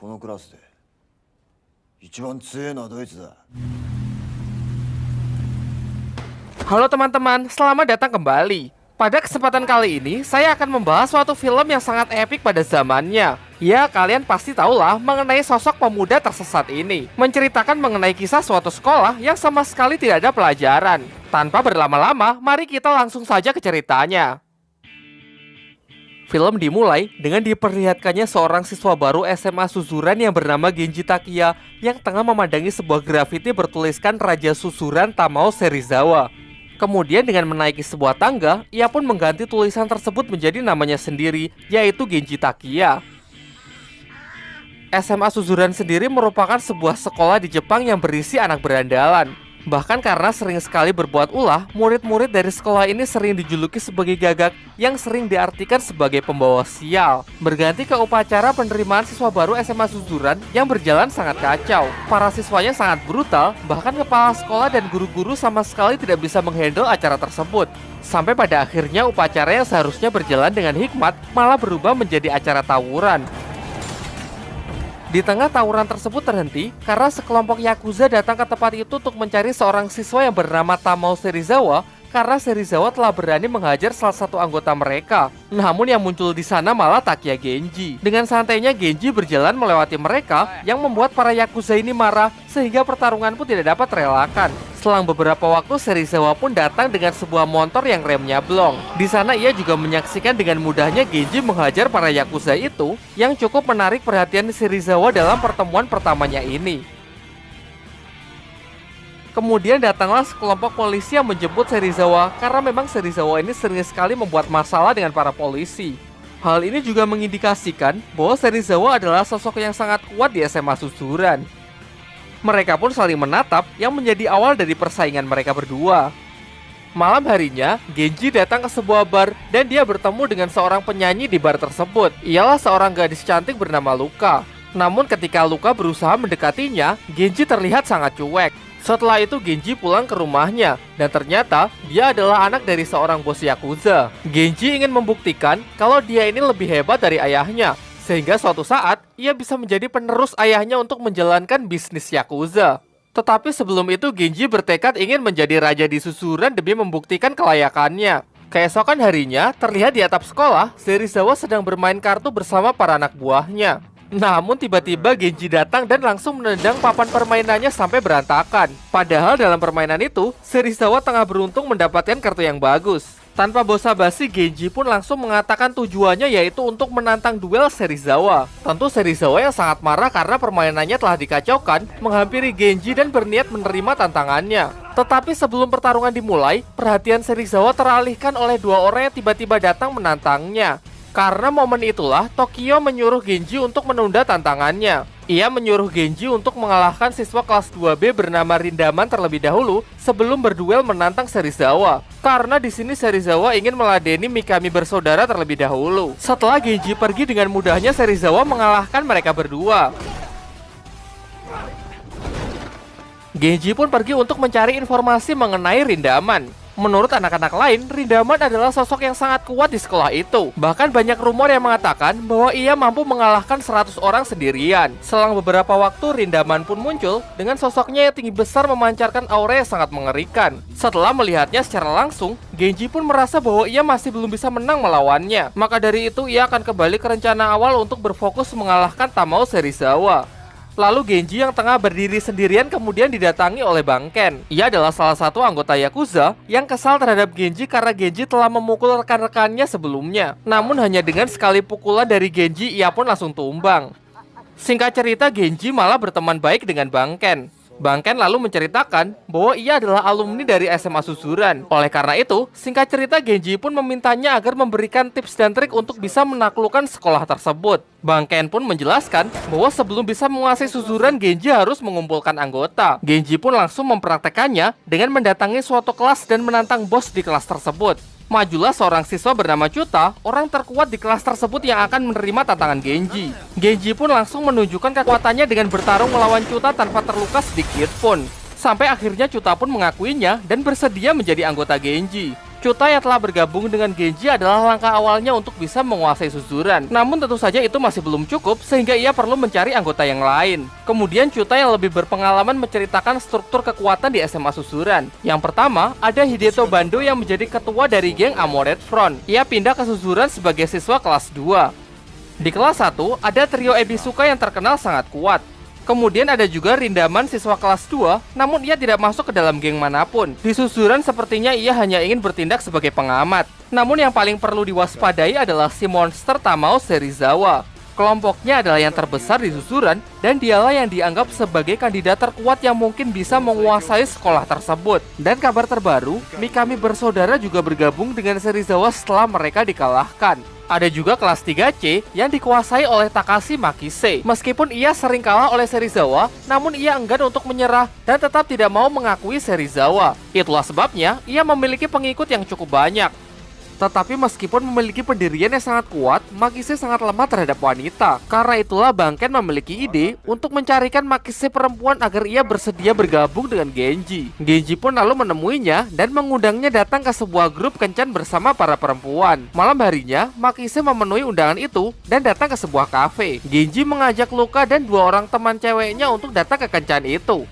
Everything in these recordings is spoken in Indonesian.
このクラスで一番強いのはどいつだ。 Halo teman-teman, selamat datang kembali. Pada kesempatan kali ini, saya akan membahas suatu film yang sangat epik pada zamannya. Ya, kalian pasti tahulah mengenai sosok pemuda tersesat ini. Menceritakan mengenai kisah suatu sekolah yang sama sekali tidak ada pelajaran. Tanpa berlama-lama, mari kita langsung saja ke ceritanya. Film dimulai dengan diperlihatkannya seorang siswa baru SMA Suzuran yang bernama Genji Takiya yang tengah memandangi sebuah grafiti bertuliskan Raja Suzuran Tamao Serizawa. Kemudian dengan menaiki sebuah tangga, ia pun mengganti tulisan tersebut menjadi namanya sendiri, yaitu Genji Takiya. SMA Suzuran sendiri merupakan sebuah sekolah di Jepang yang berisi anak berandalan. Bahkan karena sering sekali berbuat ulah, murid-murid dari sekolah ini sering dijuluki sebagai gagak yang sering diartikan sebagai pembawa sial. Berganti ke upacara penerimaan siswa baru SMA Suzuran yang berjalan sangat kacau. Para siswanya sangat brutal, bahkan kepala sekolah dan guru-guru sama sekali tidak bisa menghandle acara tersebut. Sampai pada akhirnya upacara yang seharusnya berjalan dengan hikmat malah berubah menjadi acara tawuran. Di tengah tawuran tersebut terhenti karena sekelompok Yakuza datang ke tempat itu untuk mencari seorang siswa yang bernama Tamao Serizawa karena Serizawa telah berani menghajar salah satu anggota mereka. Namun yang muncul di sana malah Takiya Genji. Dengan santainya Genji berjalan melewati mereka yang membuat para Yakuza ini marah sehingga pertarungan pun tidak dapat terelakkan. Selang beberapa waktu Serizawa pun datang dengan sebuah motor yang remnya blong. Di sana ia juga menyaksikan dengan mudahnya Genji menghajar para Yakuza itu yang cukup menarik perhatian Serizawa dalam pertemuan pertamanya ini. Kemudian datanglah sekelompok polisi yang menjemput Serizawa karena memang Serizawa ini sering sekali membuat masalah dengan para polisi. Hal ini juga mengindikasikan bahwa Serizawa adalah sosok yang sangat kuat di SMA Suzuran. Mereka pun saling menatap yang menjadi awal dari persaingan mereka berdua. Malam harinya, Genji datang ke sebuah bar dan dia bertemu dengan seorang penyanyi di bar tersebut. Ialah seorang gadis cantik bernama Luka. Namun ketika Luka berusaha mendekatinya, Genji terlihat sangat cuek. Setelah itu Genji pulang ke rumahnya dan ternyata dia adalah anak dari seorang bos Yakuza. Genji ingin membuktikan kalau dia ini lebih hebat dari ayahnya, sehingga suatu saat ia bisa menjadi penerus ayahnya untuk menjalankan bisnis Yakuza. Tetapi sebelum itu Genji bertekad ingin menjadi raja di Suzuran demi membuktikan kelayakannya. Keesokan harinya, terlihat di atap sekolah, Serizawa sedang bermain kartu bersama para anak buahnya. Namun tiba-tiba Genji datang dan langsung menendang papan permainannya sampai berantakan. Padahal dalam permainan itu, Serizawa tengah beruntung mendapatkan kartu yang bagus. Tanpa basa-basi, Genji pun langsung mengatakan tujuannya yaitu untuk menantang duel Serizawa. Tentu Serizawa yang sangat marah karena permainannya telah dikacaukan, menghampiri Genji dan berniat menerima tantangannya. Tetapi sebelum pertarungan dimulai, perhatian Serizawa teralihkan oleh dua orang yang tiba-tiba datang menantangnya. Karena momen itulah, Tokyo menyuruh Genji untuk menunda tantangannya. Ia menyuruh Genji untuk mengalahkan siswa kelas 2B bernama Rindaman terlebih dahulu sebelum berduel menantang Serizawa. Karena di sini Serizawa ingin meladeni Mikami bersaudara terlebih dahulu. Setelah Genji pergi dengan mudahnya, Serizawa mengalahkan mereka berdua. Genji pun pergi untuk mencari informasi mengenai Rindaman. Menurut anak-anak lain, Rindaman adalah sosok yang sangat kuat di sekolah itu. Bahkan banyak rumor yang mengatakan bahwa ia mampu mengalahkan 100 orang sendirian. Selang beberapa waktu, Rindaman pun muncul dengan sosoknya yang tinggi besar memancarkan aura yang sangat mengerikan. Setelah melihatnya secara langsung, Genji pun merasa bahwa ia masih belum bisa menang melawannya. Maka dari itu, ia akan kembali ke rencana awal untuk berfokus mengalahkan Tamao Serizawa. Lalu Genji yang tengah berdiri sendirian kemudian didatangi oleh Bang Ken. Ia adalah salah satu anggota Yakuza yang kesal terhadap Genji karena Genji telah memukul rekan-rekannya sebelumnya. Namun hanya dengan sekali pukulan dari Genji ia pun langsung tumbang. Singkat cerita, Genji malah berteman baik dengan Bang Ken. Bang Ken lalu menceritakan bahwa ia adalah alumni dari SMA Suzuran. Oleh karena itu, singkat cerita Genji pun memintanya agar memberikan tips dan trik untuk bisa menaklukkan sekolah tersebut. Bang Ken pun menjelaskan bahwa sebelum bisa menguasai Suzuran, Genji harus mengumpulkan anggota. Genji pun langsung mempraktekannya dengan mendatangi suatu kelas dan menantang bos di kelas tersebut. Majulah seorang siswa bernama Chuta, orang terkuat di kelas tersebut yang akan menerima tantangan Genji. Genji pun langsung menunjukkan kekuatannya dengan bertarung melawan Chuta tanpa terluka sedikit pun. Sampai akhirnya Chuta pun mengakuinya dan bersedia menjadi anggota Genji. Chuta yang telah bergabung dengan Genji adalah langkah awalnya untuk bisa menguasai Suzuran. Namun tentu saja itu masih belum cukup sehingga ia perlu mencari anggota yang lain. Kemudian Chuta yang lebih berpengalaman menceritakan struktur kekuatan di SMA Suzuran. Yang pertama, ada Hideto Bando yang menjadi ketua dari geng Amored Front. Ia pindah ke Suzuran sebagai siswa kelas 2. Di kelas 1, ada trio Ebisuka yang terkenal sangat kuat. Kemudian ada juga Rindaman siswa kelas 2, namun ia tidak masuk ke dalam geng manapun. Di Suzuran sepertinya ia hanya ingin bertindak sebagai pengamat. Namun yang paling perlu diwaspadai adalah si monster Tamao Serizawa. Kelompoknya adalah yang terbesar di Suzuran, dan dialah yang dianggap sebagai kandidat terkuat yang mungkin bisa menguasai sekolah tersebut. Dan kabar terbaru, Mikami bersaudara juga bergabung dengan Serizawa setelah mereka dikalahkan. Ada juga kelas 3C yang dikuasai oleh Takashi Makise. Meskipun ia sering kalah oleh Serizawa, namun ia enggan untuk menyerah dan tetap tidak mau mengakui Serizawa. Itulah sebabnya ia memiliki pengikut yang cukup banyak. Tetapi meskipun memiliki pendirian yang sangat kuat, Makise sangat lemah terhadap wanita. Karena itulah Bangken memiliki ide untuk mencarikan Makise perempuan agar ia bersedia bergabung dengan Genji. Genji pun lalu menemuinya dan mengundangnya datang ke sebuah grup kencan bersama para perempuan. Malam harinya, Makise memenuhi undangan itu dan datang ke sebuah kafe. Genji mengajak Luka dan 2 orang teman ceweknya untuk datang ke kencan itu.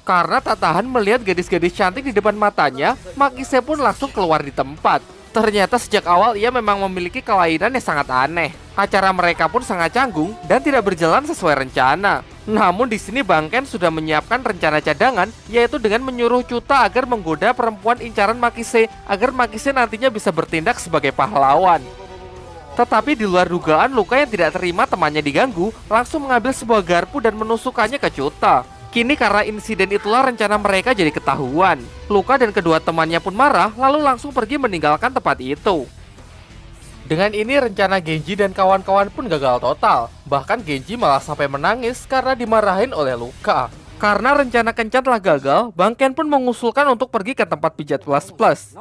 Karena tak tahan melihat gadis-gadis cantik di depan matanya, Makise pun langsung keluar di tempat. Ternyata sejak awal ia memang memiliki kelainan yang sangat aneh. Acara mereka pun sangat canggung dan tidak berjalan sesuai rencana. Namun di sini Bangken sudah menyiapkan rencana cadangan, yaitu dengan menyuruh Chuta agar menggoda perempuan incaran Makise agar Makise nantinya bisa bertindak sebagai pahlawan. Tetapi di luar dugaan, Luka yang tidak terima temannya diganggu langsung mengambil sebuah garpu dan menusukkannya ke Chuta. Kini karena insiden itulah rencana mereka jadi ketahuan. Luka dan kedua temannya pun marah lalu langsung pergi meninggalkan tempat itu. Dengan ini rencana Genji dan kawan-kawan pun gagal total. Bahkan Genji malah sampai menangis karena dimarahin oleh Luka. Karena rencana kencan telah gagal, Bangken pun mengusulkan untuk pergi ke tempat pijat plus.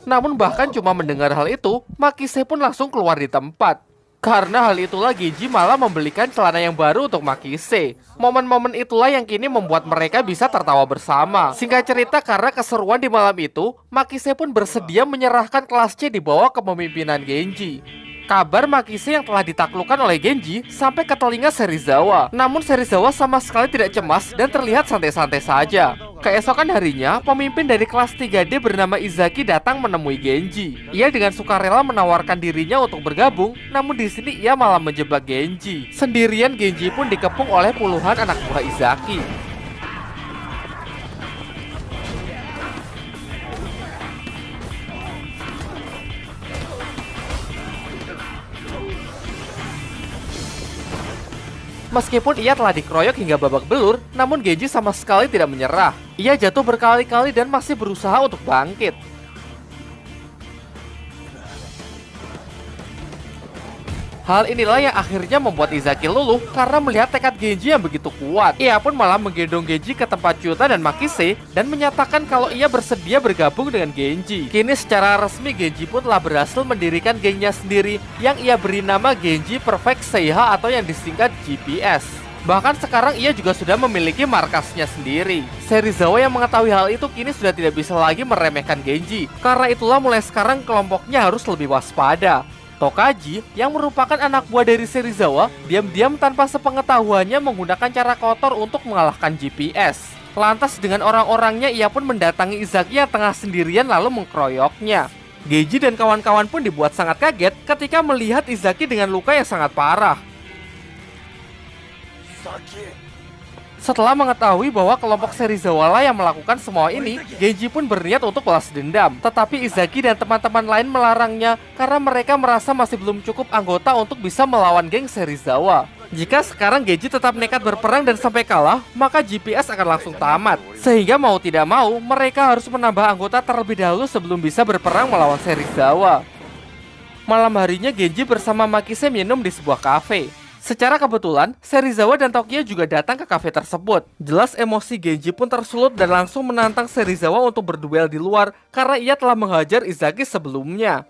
Namun bahkan cuma mendengar hal itu, Makise pun langsung keluar di tempat. Karena hal itulah Genji malah membelikan celana yang baru untuk Makise. Momen-momen itulah yang kini membuat mereka bisa tertawa bersama. Singkat cerita, karena keseruan di malam itu, Makise pun bersedia menyerahkan kelas C di bawah kepemimpinan Genji. Kabar Makise yang telah ditaklukkan oleh Genji sampai ke telinga Serizawa. Namun Serizawa sama sekali tidak cemas dan terlihat santai-santai saja. Keesokan harinya, pemimpin dari kelas 3D bernama Izaki datang menemui Genji. Ia dengan sukarela menawarkan dirinya untuk bergabung, namun di sini ia malah menjebak Genji. Sendirian Genji pun dikepung oleh puluhan anak buah Izaki. Meskipun ia telah dikeroyok hingga babak belur, namun Genji sama sekali tidak menyerah. Ia jatuh berkali-kali dan masih berusaha untuk bangkit. Hal inilah yang akhirnya membuat Izaki luluh karena melihat tekad Genji yang begitu kuat. Ia pun malah menggendong Genji ke tempat Chuta dan Makise dan menyatakan kalau ia bersedia bergabung dengan Genji. Kini secara resmi Genji pun telah berhasil mendirikan gengnya sendiri yang ia beri nama Genji Perfect Seiha atau yang disingkat GPS. Bahkan sekarang ia juga sudah memiliki markasnya sendiri. Serizawa yang mengetahui hal itu kini sudah tidak bisa lagi meremehkan Genji. Karena itulah mulai sekarang kelompoknya harus lebih waspada. Tokaji, yang merupakan anak buah dari Serizawa, diam-diam tanpa sepengetahuannya menggunakan cara kotor untuk mengalahkan GPS. Lantas dengan orang-orangnya ia pun mendatangi Izaki yang tengah sendirian lalu mengkeroyoknya. Genji dan kawan-kawan pun dibuat sangat kaget ketika melihat Izaki dengan luka yang sangat parah. Setelah mengetahui bahwa kelompok Serizawa lah yang melakukan semua ini, Genji pun berniat untuk balas dendam. Tetapi Izaki dan teman-teman lain melarangnya karena mereka merasa masih belum cukup anggota untuk bisa melawan geng Serizawa. Jika sekarang Genji tetap nekat berperang dan sampai kalah, maka GPS akan langsung tamat. Sehingga mau tidak mau, mereka harus menambah anggota terlebih dahulu sebelum bisa berperang melawan Serizawa. Malam harinya Genji bersama Makise minum di sebuah kafe. Secara kebetulan, Serizawa dan Tokyo juga datang ke kafe tersebut. Jelas emosi Genji pun tersulut dan langsung menantang Serizawa untuk berduel di luar karena ia telah menghajar Izaki sebelumnya.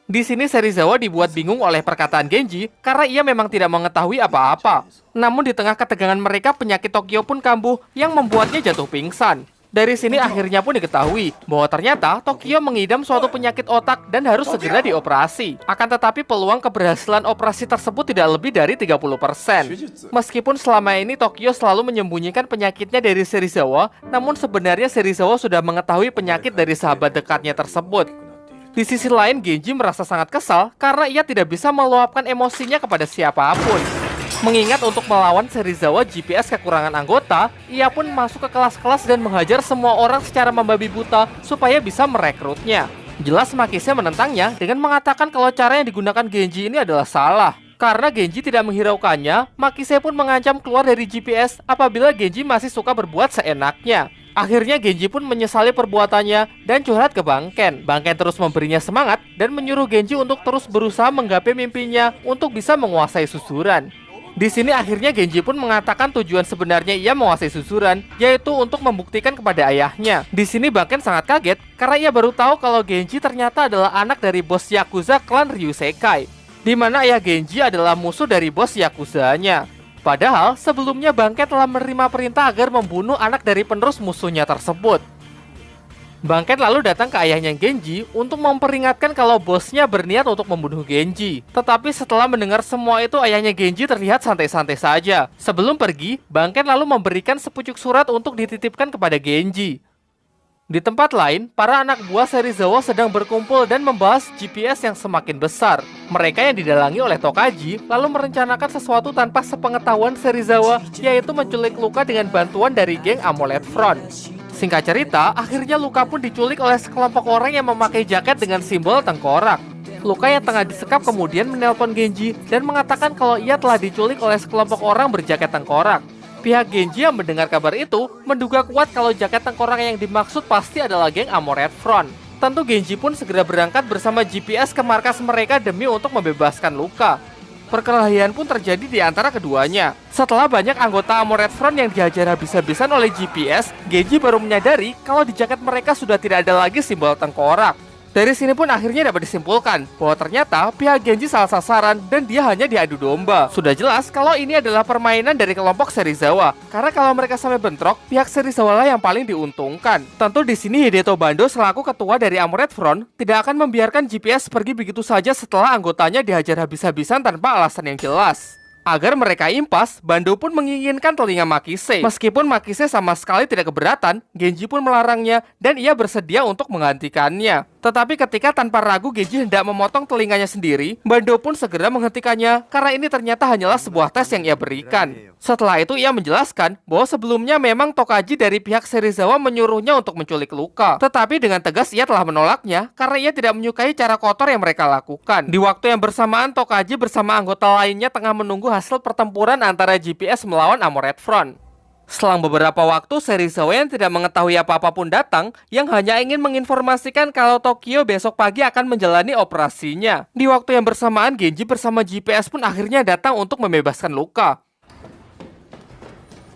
Di sini Serizawa dibuat bingung oleh perkataan Genji karena ia memang tidak mengetahui apa-apa. Namun di tengah ketegangan mereka, penyakit Tokyo pun kambuh yang membuatnya jatuh pingsan. Dari sini akhirnya pun diketahui bahwa ternyata Tokyo mengidam suatu penyakit otak dan harus segera dioperasi. Akan tetapi peluang keberhasilan operasi tersebut tidak lebih dari 30%. Meskipun selama ini Tokyo selalu menyembunyikan penyakitnya dari Serizawa, namun sebenarnya Serizawa sudah mengetahui penyakit dari sahabat dekatnya tersebut. Di sisi lain, Genji merasa sangat kesal karena ia tidak bisa meluapkan emosinya kepada siapapun. Mengingat untuk melawan Serizawa GPS kekurangan anggota, ia pun masuk ke kelas-kelas dan menghajar semua orang secara membabi buta supaya bisa merekrutnya. Jelas Makise menentangnya dengan mengatakan kalau cara yang digunakan Genji ini adalah salah. Karena Genji tidak menghiraukannya, Makise pun mengancam keluar dari GPS apabila Genji masih suka berbuat seenaknya. Akhirnya Genji pun menyesali perbuatannya dan curhat ke Banken. Banken terus memberinya semangat dan menyuruh Genji untuk terus berusaha menggapai mimpinya untuk bisa menguasai susuran. Di sini akhirnya Genji pun mengatakan tujuan sebenarnya ia menguasai susuran, yaitu untuk membuktikan kepada ayahnya. Di sini Banken sangat kaget karena ia baru tahu kalau Genji ternyata adalah anak dari bos Yakuza klan Ryusekai, di mana ayah Genji adalah musuh dari bos Yakuzanya. Padahal sebelumnya Banken telah menerima perintah agar membunuh anak dari penerus musuhnya tersebut. Banken lalu datang ke ayahnya Genji untuk memperingatkan kalau bosnya berniat untuk membunuh Genji. Tetapi setelah mendengar semua itu, ayahnya Genji terlihat santai-santai saja. Sebelum pergi, Banken lalu memberikan sepucuk surat untuk dititipkan kepada Genji. Di tempat lain, para anak buah Serizawa sedang berkumpul dan membahas GPS yang semakin besar. Mereka yang didalangi oleh Tokaji lalu merencanakan sesuatu tanpa sepengetahuan Serizawa, yaitu menculik Luka dengan bantuan dari geng Amulet Front. Singkat cerita, akhirnya Luka pun diculik oleh sekelompok orang yang memakai jaket dengan simbol tengkorak. Luka yang tengah disekap kemudian menelpon Genji dan mengatakan kalau ia telah diculik oleh sekelompok orang berjaket tengkorak. Pihak Genji yang mendengar kabar itu menduga kuat kalau jaket tengkorak yang dimaksud pasti adalah geng Amulet Front. Tentu Genji pun segera berangkat bersama GPS ke markas mereka demi untuk membebaskan Luka. Perkelahian pun terjadi di antara keduanya. Setelah banyak anggota Amulet Front yang dihajar habis-habisan oleh GPS, Genji baru menyadari kalau di jaket mereka sudah tidak ada lagi simbol tengkorak. Dari sini pun akhirnya dapat disimpulkan bahwa ternyata pihak Genji salah sasaran dan dia hanya diadu domba. Sudah jelas kalau ini adalah permainan dari kelompok Serizawa, karena kalau mereka sampai bentrok, pihak Serizawa lah yang paling diuntungkan. Tentu di sini Hideto Bando selaku ketua dari Amulet Front tidak akan membiarkan GPS pergi begitu saja setelah anggotanya dihajar habis-habisan tanpa alasan yang jelas. Agar mereka impas, Bando pun menginginkan telinga Makise. Meskipun Makise sama sekali tidak keberatan, Genji pun melarangnya dan ia bersedia untuk menggantikannya. Tetapi ketika tanpa ragu Genji hendak memotong telinganya sendiri, Bando pun segera menghentikannya karena ini ternyata hanyalah sebuah tes yang ia berikan. Setelah itu ia menjelaskan bahwa sebelumnya memang Tokaji dari pihak Serizawa menyuruhnya untuk menculik Luka. Tetapi dengan tegas ia telah menolaknya karena ia tidak menyukai cara kotor yang mereka lakukan. Di waktu yang bersamaan, Tokaji bersama anggota lainnya tengah menunggu hasil pertempuran antara GPS melawan Amulet Front. Selang beberapa waktu, Serizawa yang tidak mengetahui apa-apa pun datang, yang hanya ingin menginformasikan kalau Tokyo besok pagi akan menjalani operasinya. Di waktu yang bersamaan, Genji bersama GPS pun akhirnya datang untuk membebaskan Luka.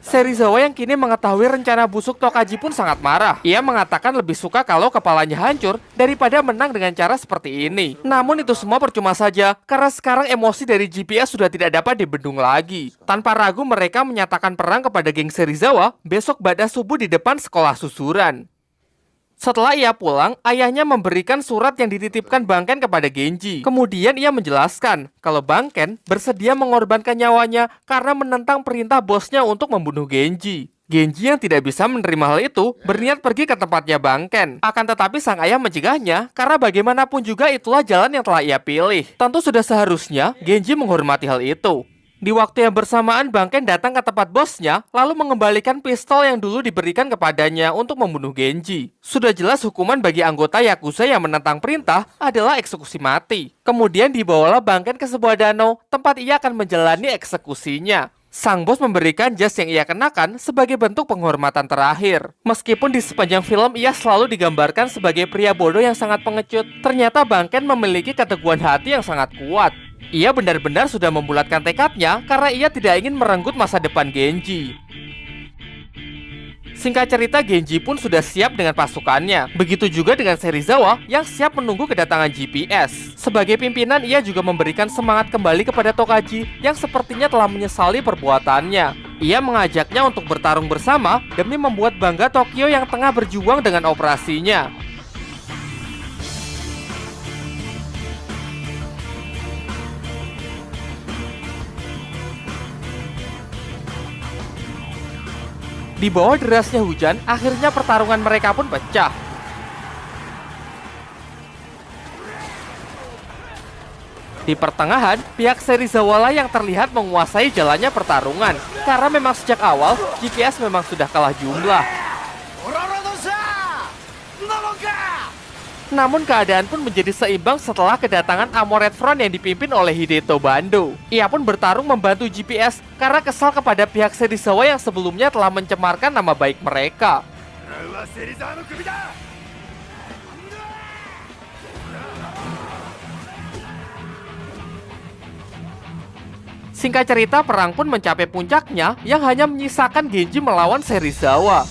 Serizawa yang kini mengetahui rencana busuk Tokaji pun sangat marah. Ia mengatakan lebih suka kalau kepalanya hancur daripada menang dengan cara seperti ini. Namun itu semua percuma saja, karena sekarang emosi dari GPS sudah tidak dapat dibendung lagi. Tanpa ragu mereka menyatakan perang kepada geng Serizawa besok pada subuh di depan sekolah susuran. Setelah ia pulang, ayahnya memberikan surat yang dititipkan Banken kepada Genji. Kemudian ia menjelaskan kalau Banken bersedia mengorbankan nyawanya karena menentang perintah bosnya untuk membunuh Genji. Genji yang tidak bisa menerima hal itu berniat pergi ke tempatnya Banken. Akan tetapi sang ayah mencegahnya karena bagaimanapun juga itulah jalan yang telah ia pilih. Tentu sudah seharusnya Genji menghormati hal itu. Di waktu yang bersamaan, Banken datang ke tempat bosnya, lalu mengembalikan pistol yang dulu diberikan kepadanya untuk membunuh Genji. Sudah jelas hukuman bagi anggota Yakuza yang menentang perintah adalah eksekusi mati. Kemudian dibawalah Banken ke sebuah danau, tempat ia akan menjalani eksekusinya. Sang bos memberikan jas yang ia kenakan sebagai bentuk penghormatan terakhir. Meskipun di sepanjang film ia selalu digambarkan sebagai pria bodoh yang sangat pengecut, ternyata Banken memiliki keteguhan hati yang sangat kuat. Ia benar-benar sudah membulatkan tekadnya karena ia tidak ingin merenggut masa depan Genji. Singkat cerita, Genji pun sudah siap dengan pasukannya. Begitu juga dengan Serizawa yang siap menunggu kedatangan GPS. Sebagai pimpinan, ia juga memberikan semangat kembali kepada Tokaji yang sepertinya telah menyesali perbuatannya. Ia mengajaknya untuk bertarung bersama demi membuat bangga Tokyo yang tengah berjuang dengan operasinya. Di bawah derasnya hujan, akhirnya pertarungan mereka pun pecah. Di pertengahan, pihak Serizawa lah yang terlihat menguasai jalannya pertarungan. Karena memang sejak awal, GPS memang sudah kalah jumlah. Namun keadaan pun menjadi seimbang setelah kedatangan Armored Front yang dipimpin oleh Hideto Bando. Ia pun bertarung membantu GPS karena kesal kepada pihak Serizawa yang sebelumnya telah mencemarkan nama baik mereka. Singkat cerita, perang pun mencapai puncaknya yang hanya menyisakan Genji melawan Serizawa.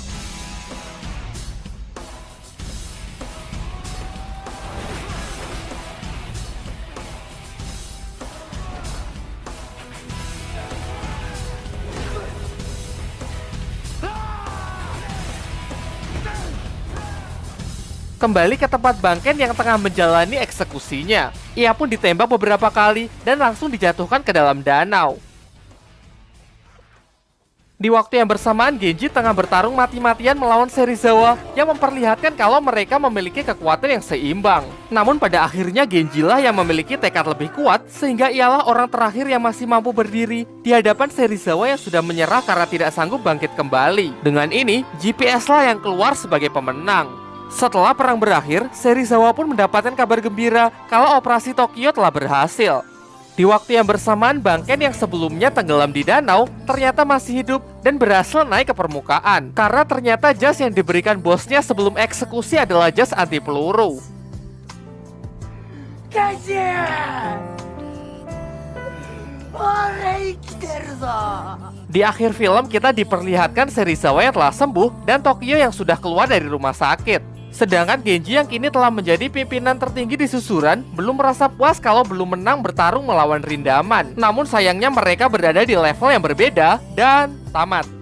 Kembali ke tempat Bangken yang tengah menjalani eksekusinya. Ia pun ditembak beberapa kali dan langsung dijatuhkan ke dalam danau. Di waktu yang bersamaan, Genji tengah bertarung mati-matian melawan Serizawa yang memperlihatkan kalau mereka memiliki kekuatan yang seimbang. Namun pada akhirnya Genji lah yang memiliki tekad lebih kuat sehingga ialah orang terakhir yang masih mampu berdiri di hadapan Serizawa yang sudah menyerah karena tidak sanggup bangkit kembali. Dengan ini, GPS lah yang keluar sebagai pemenang. Setelah perang berakhir, Serizawa pun mendapatkan kabar gembira kalau operasi Tokyo telah berhasil. Di waktu yang bersamaan, Bangken yang sebelumnya tenggelam di danau ternyata masih hidup dan berhasil naik ke permukaan. Karena ternyata jas yang diberikan bosnya sebelum eksekusi adalah jas anti peluru. Di akhir film kita diperlihatkan Serizawa yang telah sembuh dan Tokyo yang sudah keluar dari rumah sakit. Sedangkan Genji yang kini telah menjadi pimpinan tertinggi di susuran belum merasa puas kalau belum menang bertarung melawan Rindaman. Namun sayangnya mereka berada di level yang berbeda dan tamat.